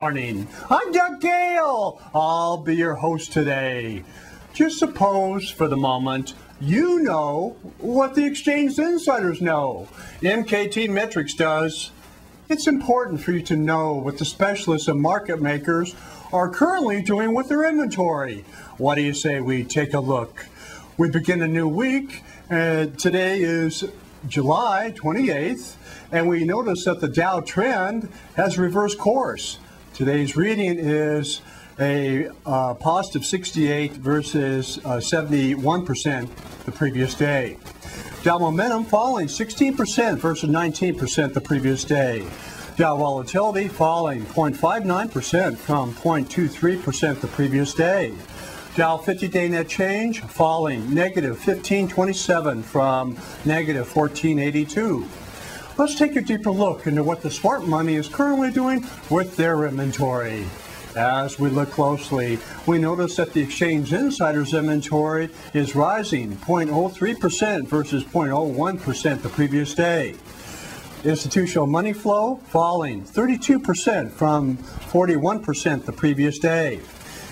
Morning. I'm Doug Gale. I'll be your host today. Just suppose for the moment you know what the exchange insiders know. MktMetrics does. It's important for you to know what the specialists and market makers are currently doing with their inventory. What do you say we take a look? We begin a new week, and today is July 28th, and we notice that the Dow trend has reversed course. Today's reading is a positive 68 versus 71% the previous day. Dow momentum falling 16% versus 19% the previous day. Dow volatility falling 0.59% from 0.23% the previous day. Dow 50-day net change falling negative 1527 from negative 1482. Let's take a deeper look into what the smart money is currently doing with their inventory. As we look closely, we notice that the exchange insiders inventory is rising 0.03% versus 0.01% the previous day. Institutional money flow falling 32% from 41% the previous day.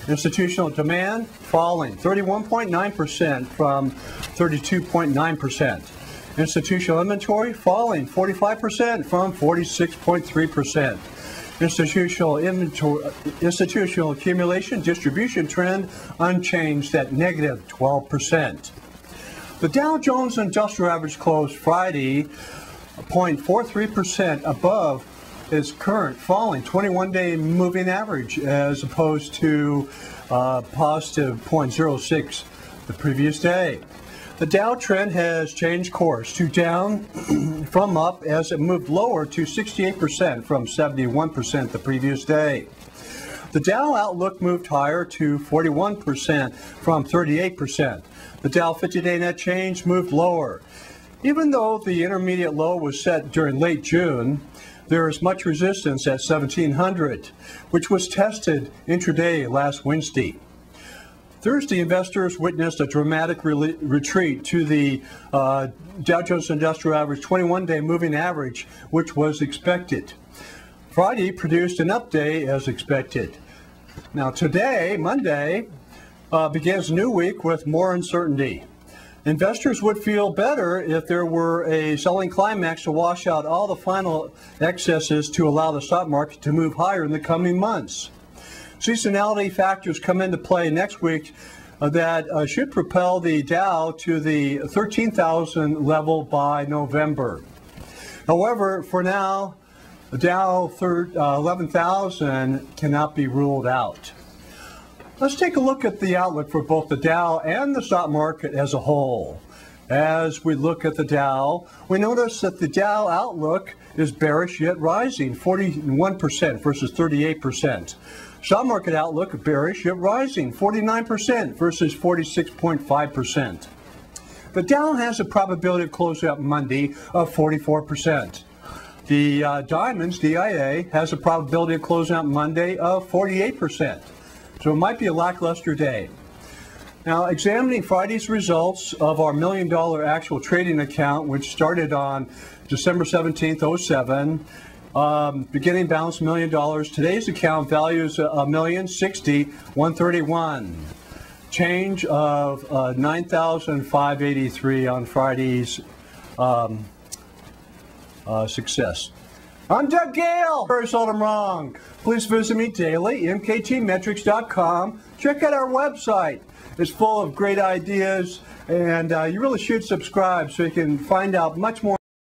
Institutional demand falling 31.9% from 32.9%. Institutional inventory falling 45% from 46.3%. Institutional accumulation distribution trend unchanged at negative 12%. The Dow Jones Industrial Average closed Friday 0.43% above its current falling 21-day moving average, as opposed to positive 0.06 the previous day. The Dow trend has changed course to down from up as it moved lower to 68% from 71% the previous day. The Dow outlook moved higher to 41% from 38%. The Dow 50-day net change moved lower. Even though the intermediate low was set during late June, there is much resistance at 1700, which was tested intraday last Wednesday. Thursday, investors witnessed a dramatic retreat to the Dow Jones Industrial Average 21-day moving average, which was expected. Friday produced an up day as expected. Now today, Monday, begins a new week with more uncertainty. Investors would feel better if there were a selling climax to wash out all the final excesses to allow the stock market to move higher in the coming months. Seasonality factors come into play next week that should propel the Dow to the 13,000 level by November. However, for now, the Dow 11,000 cannot be ruled out. Let's take a look at the outlook for both the Dow and the stock market as a whole. As we look at the Dow, we notice that the Dow outlook is bearish yet rising, 41% versus 38%. Stock market outlook bearish yet rising, 49% versus 46.5%. The Dow has a probability of closing out Monday of 44%. The Diamonds, DIA, has a probability of closing out Monday of 48%. So it might be a lackluster day. Now, examining Friday's results of our $1 million actual trading account, which started on December 17th, 07, beginning balance $1 million. Today's account values $1,060,131. Change of 9,583 on Friday's success. I'm Doug Gale. Very seldom wrong. Please visit me daily, MktMetrics.com. Check out our website. It's full of great ideas, and you really should subscribe so you can find out much more.